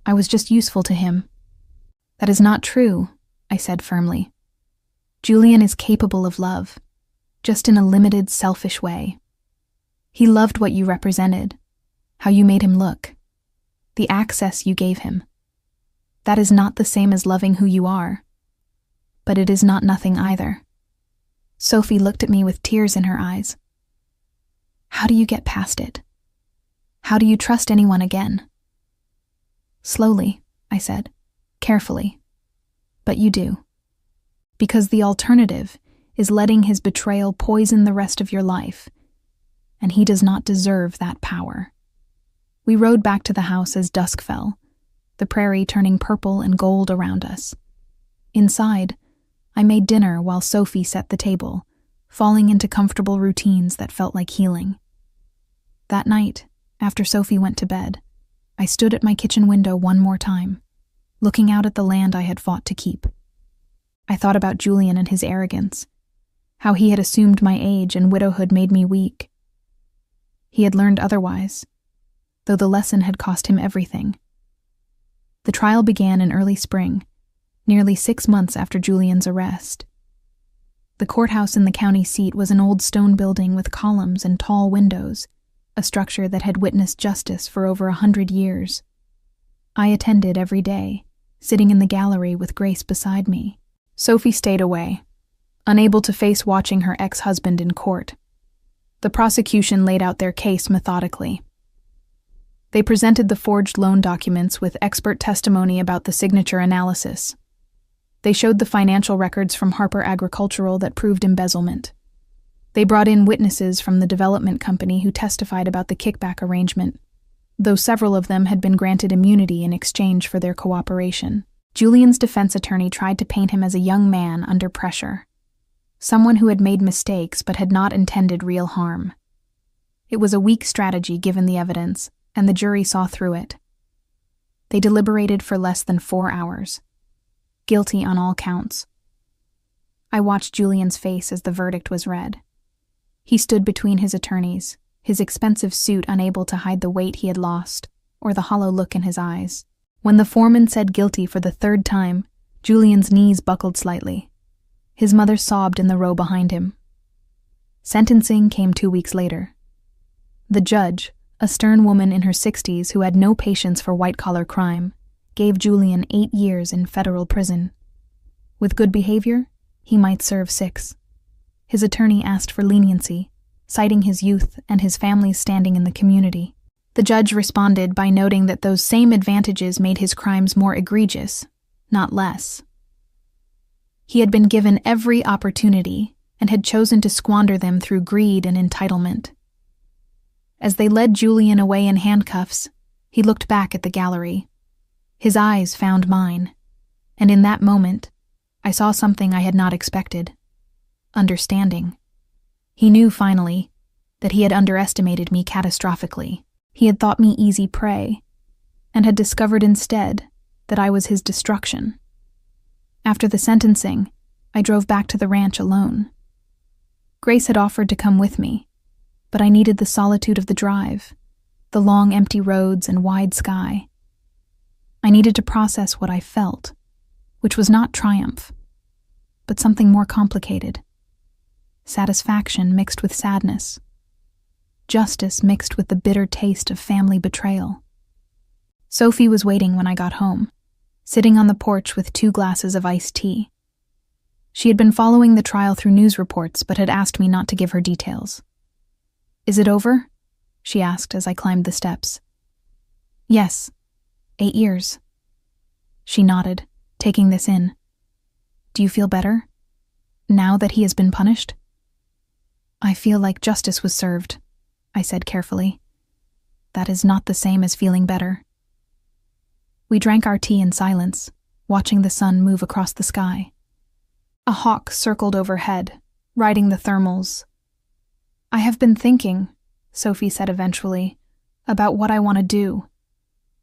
I was just useful to him." "That is not true," I said firmly. "Julian is capable of love, just in a limited, selfish way. He loved what you represented, how you made him look, the access you gave him. That is not the same as loving who you are, but it is not nothing either." Sophie looked at me with tears in her eyes. "How do you get past it? How do you trust anyone again?" "Slowly," I said, "carefully. But you do. Because the alternative is letting his betrayal poison the rest of your life, and he does not deserve that power." We rode back to the house as dusk fell, the prairie turning purple and gold around us. Inside, I made dinner while Sophie set the table, falling into comfortable routines that felt like healing. That night, after Sophie went to bed, I stood at my kitchen window one more time, looking out at the land I had fought to keep. I thought about Julian and his arrogance, how he had assumed my age and widowhood made me weak. He had learned otherwise, though the lesson had cost him everything. The trial began in early spring, nearly 6 months after Julian's arrest. The courthouse in the county seat was an old stone building with columns and tall windows, a structure that had witnessed justice for over 100 years. I attended every day, sitting in the gallery with Grace beside me. Sophie stayed away, unable to face watching her ex-husband in court. The prosecution laid out their case methodically. They presented the forged loan documents with expert testimony about the signature analysis. They showed the financial records from Harper Agricultural that proved embezzlement. They brought in witnesses from the development company who testified about the kickback arrangement, though several of them had been granted immunity in exchange for their cooperation. Julian's defense attorney tried to paint him as a young man under pressure, someone who had made mistakes but had not intended real harm. It was a weak strategy given the evidence, and the jury saw through it. They deliberated for less than 4 hours. Guilty on all counts. I watched Julian's face as the verdict was read. He stood between his attorneys, his expensive suit unable to hide the weight he had lost, or the hollow look in his eyes. When the foreman said guilty for the 3rd time, Julian's knees buckled slightly. His mother sobbed in the row behind him. Sentencing came 2 weeks later. The judge, A stern woman in her 60s who had no patience for white-collar crime gave Julian 8 years in federal prison. With good behavior, he might serve 6. His attorney asked for leniency, citing his youth and his family's standing in the community. The judge responded by noting that those same advantages made his crimes more egregious, not less. He had been given every opportunity and had chosen to squander them through greed and entitlement. As they led Julian away in handcuffs, he looked back at the gallery. His eyes found mine, and in that moment, I saw something I had not expected. Understanding. He knew, finally, that he had underestimated me catastrophically. He had thought me easy prey, and had discovered instead that I was his destruction. After the sentencing, I drove back to the ranch alone. Grace had offered to come with me, but I needed the solitude of the drive, the long empty roads and wide sky. I needed to process what I felt, which was not triumph, but something more complicated. Satisfaction mixed with sadness. Justice mixed with the bitter taste of family betrayal. Sophie was waiting when I got home, sitting on the porch with 2 glasses of iced tea. She had been following the trial through news reports but had asked me not to give her details. "Is it over?" she asked as I climbed the steps. "Yes, 8 years." She nodded, taking this in. "Do you feel better, now that he has been punished?" "I feel like justice was served," I said carefully. "That is not the same as feeling better." We drank our tea in silence, watching the sun move across the sky. A hawk circled overhead, riding the thermals. "I have been thinking," Sophie said eventually, "about what I want to do.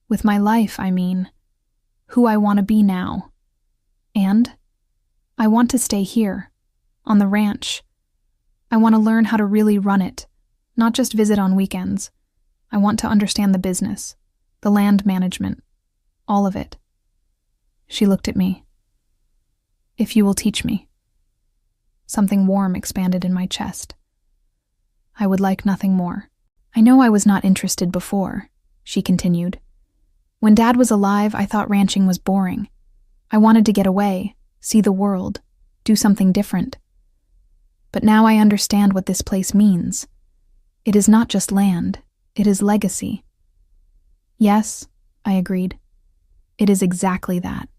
With my life, I mean. Who I want to be now. And I want to stay here, on the ranch. I want to learn how to really run it, not just visit on weekends. I want to understand the business, the land management, all of it." She looked at me. "If you will teach me." Something warm expanded in my chest. "I would like nothing more." "I know I was not interested before," she continued. "When Dad was alive, I thought ranching was boring. I wanted to get away, see the world, do something different. But now I understand what this place means. It is not just land, it is legacy." "Yes," I agreed. "It is exactly that."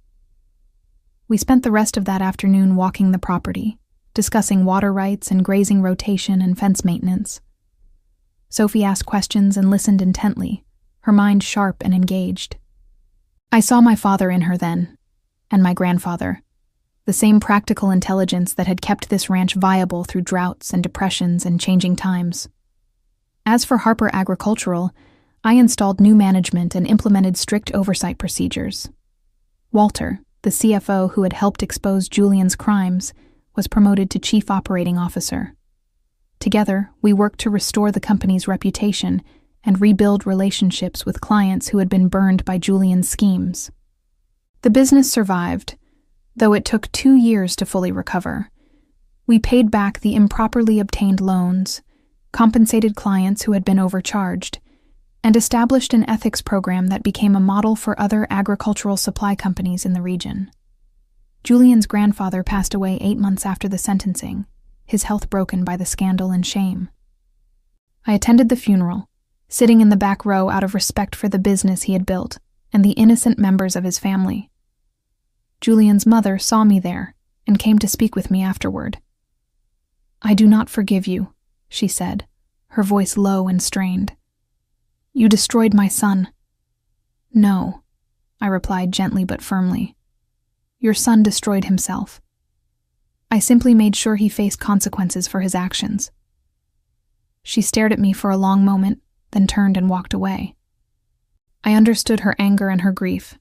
We spent the rest of that afternoon walking the property, discussing water rights and grazing rotation and fence maintenance. Sophie asked questions and listened intently, her mind sharp and engaged. I saw my father in her then, and my grandfather, the same practical intelligence that had kept this ranch viable through droughts and depressions and changing times. As for Harper Agricultural, I installed new management and implemented strict oversight procedures. Walter, the CFO who had helped expose Julian's crimes, was promoted to Chief Operating Officer. Together, we worked to restore the company's reputation and rebuild relationships with clients who had been burned by Julian's schemes. The business survived, though it took 2 years to fully recover. We paid back the improperly obtained loans, compensated clients who had been overcharged, and established an ethics program that became a model for other agricultural supply companies in the region. Julian's grandfather passed away 8 months after the sentencing, his health broken by the scandal and shame. I attended the funeral, sitting in the back row out of respect for the business he had built and the innocent members of his family. Julian's mother saw me there and came to speak with me afterward. "I do not forgive you," she said, her voice low and strained. "You destroyed my son." "No," I replied gently but firmly. "Your son destroyed himself. I simply made sure he faced consequences for his actions." She stared at me for a long moment, then turned and walked away. I understood her anger and her grief,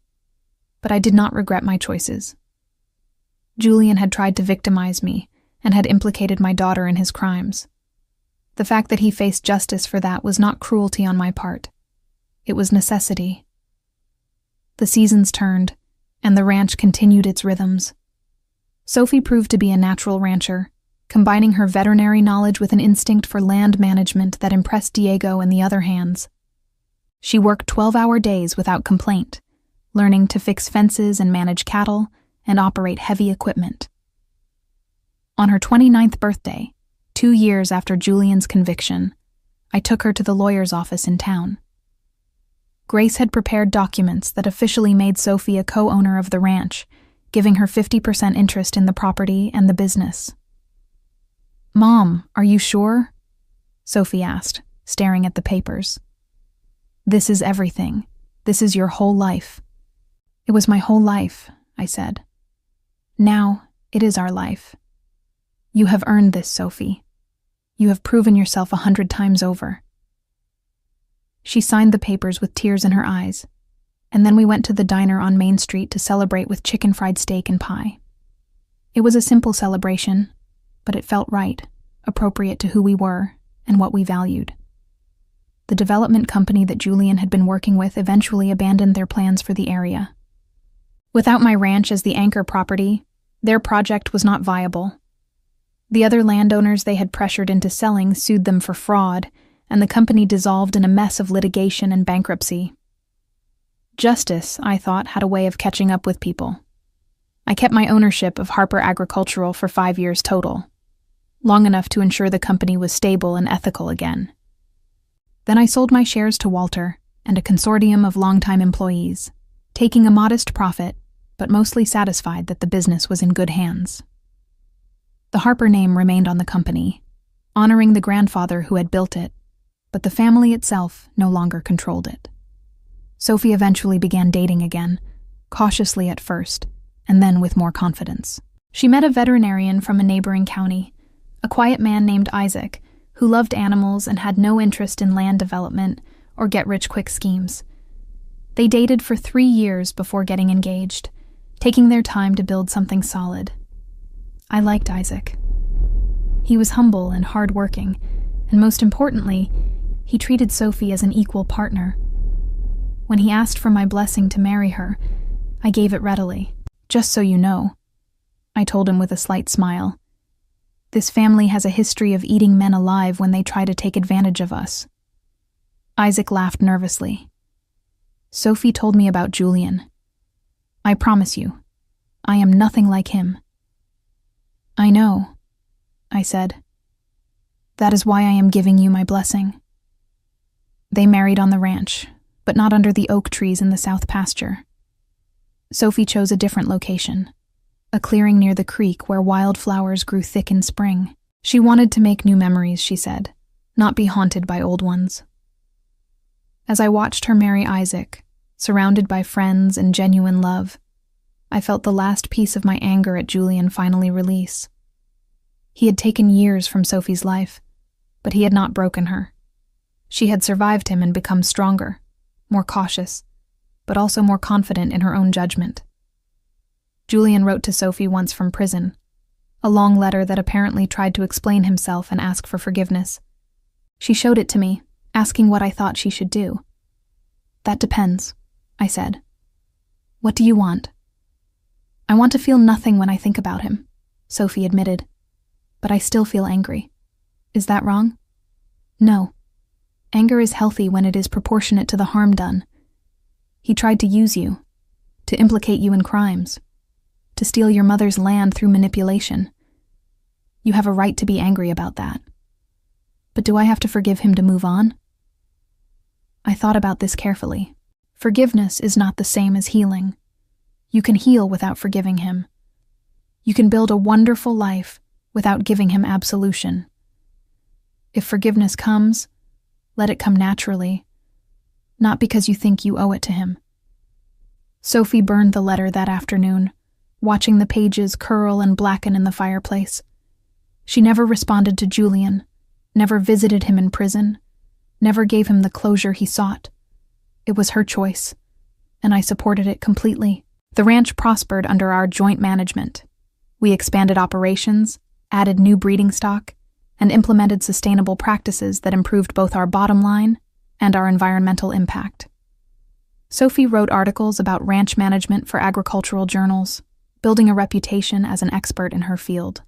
but I did not regret my choices. Julian had tried to victimize me and had implicated my daughter in his crimes. The fact that he faced justice for that was not cruelty on my part. It was necessity. The seasons turned, and the ranch continued its rhythms. Sophie proved to be a natural rancher, combining her veterinary knowledge with an instinct for land management that impressed Diego and the other hands. She worked 12-hour days without complaint, learning to fix fences and manage cattle and operate heavy equipment. On her 29th birthday, 2 years after Julian's conviction, I took her to the lawyer's office in town. Grace had prepared documents that officially made Sophie a co-owner of the ranch, giving her 50% interest in the property and the business. "Mom, are you sure?" Sophie asked, staring at the papers. "This is everything. This is your whole life." "It was my whole life," I said. "Now, it is our life. You have earned this, Sophie. You have proven yourself 100 times over." She signed the papers with tears in her eyes, and then we went to the diner on Main Street to celebrate with chicken fried steak and pie. It was a simple celebration, but it felt right, appropriate to who we were and what we valued. The development company that Julian had been working with eventually abandoned their plans for the area. Without my ranch as the anchor property, their project was not viable. The other landowners they had pressured into selling sued them for fraud, and the company dissolved in a mess of litigation and bankruptcy. Justice, I thought, had a way of catching up with people. I kept my ownership of Harper Agricultural for 5 years total, long enough to ensure the company was stable and ethical again. Then I sold my shares to Walter and a consortium of longtime employees, taking a modest profit, but mostly satisfied that the business was in good hands. The Harper name remained on the company, honoring the grandfather who had built it, but the family itself no longer controlled it. Sophie eventually began dating again, cautiously at first, and then with more confidence. She met a veterinarian from a neighboring county, a quiet man named Isaac, who loved animals and had no interest in land development or get-rich-quick schemes. They dated for 3 years before getting engaged, taking their time to build something solid. I liked Isaac. He was humble and hard-working, and most importantly, he treated Sophie as an equal partner. When he asked for my blessing to marry her, I gave it readily. "Just so you know," I told him with a slight smile, "this family has a history of eating men alive when they try to take advantage of us." Isaac laughed nervously. "Sophie told me about Julian. I promise you, I am nothing like him." "I know," I said. "That is why I am giving you my blessing." They married on the ranch, but not under the oak trees in the south pasture. Sophie chose a different location, a clearing near the creek where wildflowers grew thick in spring. She wanted to make new memories, she said, not be haunted by old ones. As I watched her marry Isaac, surrounded by friends and genuine love, I felt the last piece of my anger at Julian finally release. He had taken years from Sophie's life, but he had not broken her. She had survived him and become stronger, more cautious, but also more confident in her own judgment. Julian wrote to Sophie once from prison, a long letter that apparently tried to explain himself and ask for forgiveness. She showed it to me, asking what I thought she should do. "That depends," I said. "What do you want?" "I want to feel nothing when I think about him," Sophie admitted, "but I still feel angry. Is that wrong?" "No. Anger is healthy when it is proportionate to the harm done. He tried to use you, to implicate you in crimes, to steal your mother's land through manipulation. You have a right to be angry about that. But do I have to forgive him to move on?" I thought about this carefully. Forgiveness is not the same as healing. You can heal without forgiving him. You can build a wonderful life without giving him absolution. If forgiveness comes, let it come naturally, not because you think you owe it to him. Sophie burned the letter that afternoon, watching the pages curl and blacken in the fireplace. She never responded to Julian, never visited him in prison, never gave him the closure he sought. It was her choice, and I supported it completely. The ranch prospered under our joint management. We expanded operations, added new breeding stock, and implemented sustainable practices that improved both our bottom line and our environmental impact. Sophie wrote articles about ranch management for agricultural journals, building a reputation as an expert in her field.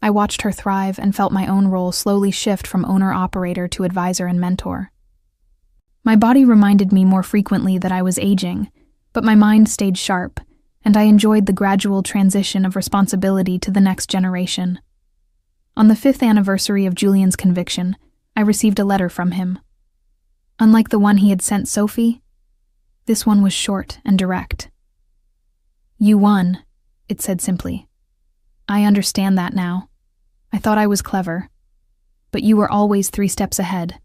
I watched her thrive and felt my own role slowly shift from owner-operator to advisor and mentor. My body reminded me more frequently that I was aging, but my mind stayed sharp, and I enjoyed the gradual transition of responsibility to the next generation. On the 5th anniversary of Julian's conviction, I received a letter from him. Unlike the one he had sent Sophie, this one was short and direct. "You won," it said simply. "I understand that now. I thought I was clever, but you were always 3 steps ahead.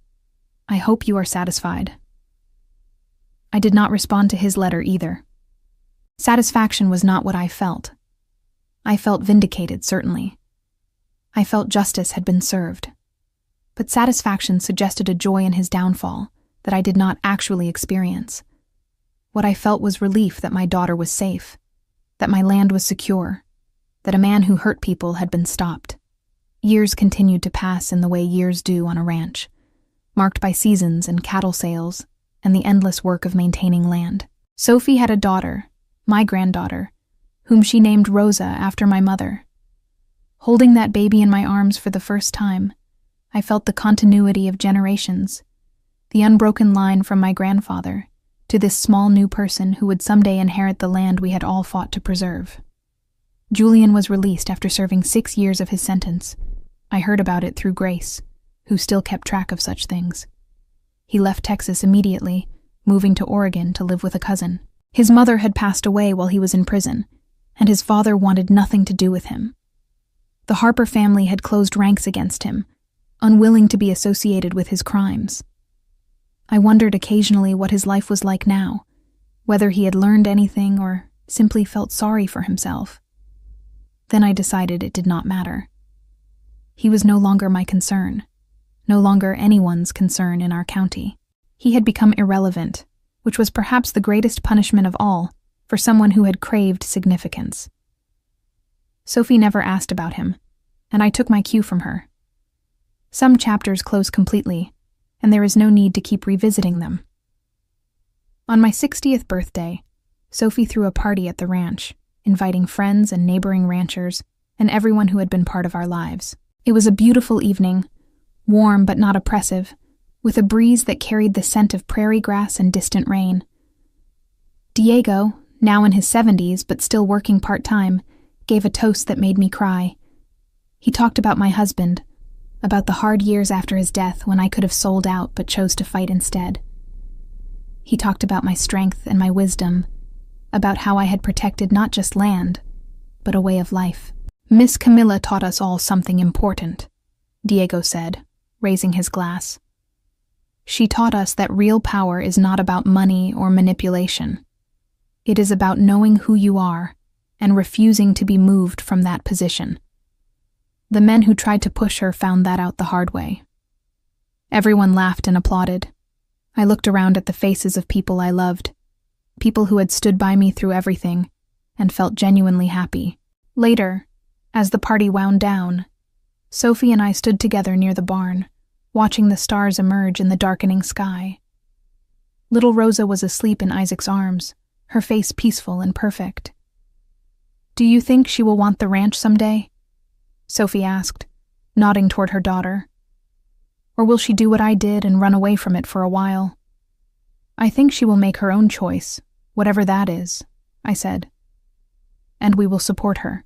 I hope you are satisfied." I did not respond to his letter either. Satisfaction was not what I felt. I felt vindicated, certainly. I felt justice had been served. But satisfaction suggested a joy in his downfall that I did not actually experience. What I felt was relief that my daughter was safe, that my land was secure, that a man who hurt people had been stopped. Years continued to pass in the way years do on a ranch, marked by seasons and cattle sales and the endless work of maintaining land. Sophie had a daughter, my granddaughter, whom she named Rosa after my mother. Holding that baby in my arms for the first time, I felt the continuity of generations, the unbroken line from my grandfather to this small new person who would someday inherit the land we had all fought to preserve. Julian was released after serving 6 years of his sentence. I heard about it through Grace, who still kept track of such things. He left Texas immediately, moving to Oregon to live with a cousin. His mother had passed away while he was in prison, and his father wanted nothing to do with him. The Harper family had closed ranks against him, unwilling to be associated with his crimes. I wondered occasionally what his life was like now, whether he had learned anything or simply felt sorry for himself. Then I decided it did not matter. He was no longer my concern, no longer anyone's concern in our county. He had become irrelevant, which was perhaps the greatest punishment of all for someone who had craved significance. Sophie never asked about him, and I took my cue from her. Some chapters close completely, and there is no need to keep revisiting them. On my 60th birthday, Sophie threw a party at the ranch, inviting friends and neighboring ranchers and everyone who had been part of our lives. It was a beautiful evening, warm but not oppressive, with a breeze that carried the scent of prairie grass and distant rain. Diego, now in his 70s but still working part-time, gave a toast that made me cry. He talked about my husband, about the hard years after his death when I could have sold out but chose to fight instead. He talked about my strength and my wisdom, about how I had protected not just land, but a way of life. "Miss Camilla taught us all something important," Diego said, raising his glass. "She taught us that real power is not about money or manipulation. It is about knowing who you are and refusing to be moved from that position." The men who tried to push her found that out the hard way. Everyone laughed and applauded. I looked around at the faces of people I loved, people who had stood by me through everything, and felt genuinely happy. Later, as the party wound down, Sophie and I stood together near the barn, watching the stars emerge in the darkening sky. Little Rosa was asleep in Isaac's arms, her face peaceful and perfect. "Do you think she will want the ranch someday?" Sophie asked, nodding toward her daughter. "Or will she do what I did and run away from it for a while?" "I think she will make her own choice, whatever that is," I said. "And we will support her."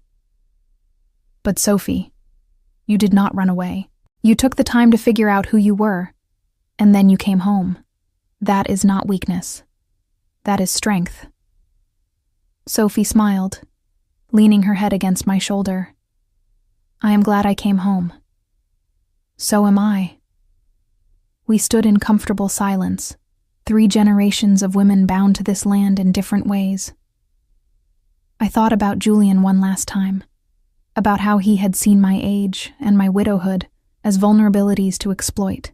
"But Sophie, you did not run away. You took the time to figure out who you were, and then you came home. That is not weakness. That is strength." Sophie smiled, leaning her head against my shoulder. "I am glad I came home." "So am I." We stood in comfortable silence, 3 generations of women bound to this land in different ways. I thought about Julian one last time, about how he had seen my age and my widowhood as vulnerabilities to exploit.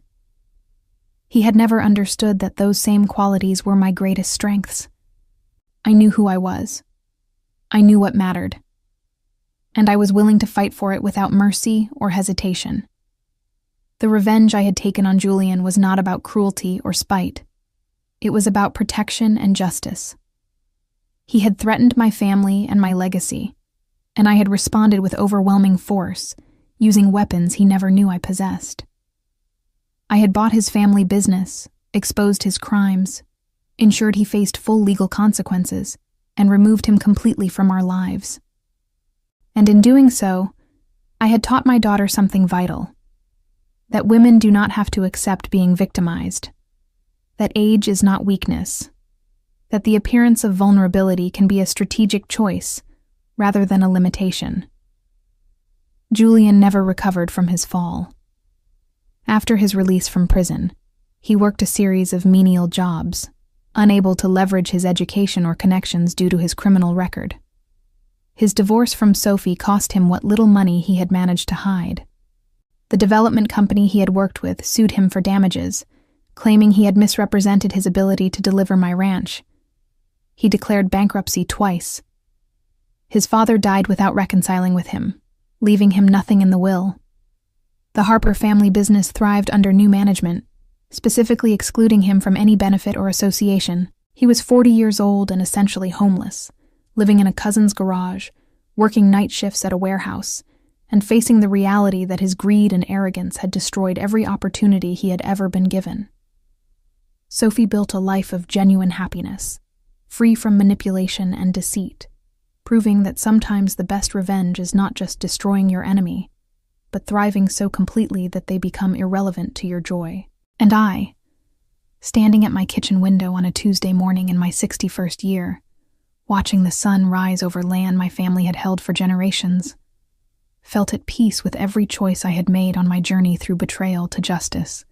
He had never understood that those same qualities were my greatest strengths. I knew who I was. I knew what mattered. And I was willing to fight for it without mercy or hesitation. The revenge I had taken on Julian was not about cruelty or spite. It was about protection and justice. He had threatened my family and my legacy, and I had responded with overwhelming force, using weapons he never knew I possessed. I had bought his family business, exposed his crimes, ensured he faced full legal consequences, and removed him completely from our lives. And in doing so, I had taught my daughter something vital: that women do not have to accept being victimized, that age is not weakness, that the appearance of vulnerability can be a strategic choice rather than a limitation. Julian never recovered from his fall. After his release from prison, he worked a series of menial jobs, unable to leverage his education or connections due to his criminal record. His divorce from Sophie cost him what little money he had managed to hide. The development company he had worked with sued him for damages, claiming he had misrepresented his ability to deliver my ranch. He declared bankruptcy twice. His father died without reconciling with him, leaving him nothing in the will. The Harper family business thrived under new management, specifically excluding him from any benefit or association. He was 40 years old and essentially homeless, living in a cousin's garage, working night shifts at a warehouse, and facing the reality that his greed and arrogance had destroyed every opportunity he had ever been given. Sophie built a life of genuine happiness, free from manipulation and deceit, proving that sometimes the best revenge is not just destroying your enemy, but thriving so completely that they become irrelevant to your joy. And I, standing at my kitchen window on a Tuesday morning in my 61st year, watching the sun rise over land my family had held for generations, felt at peace with every choice I had made on my journey through betrayal to justice.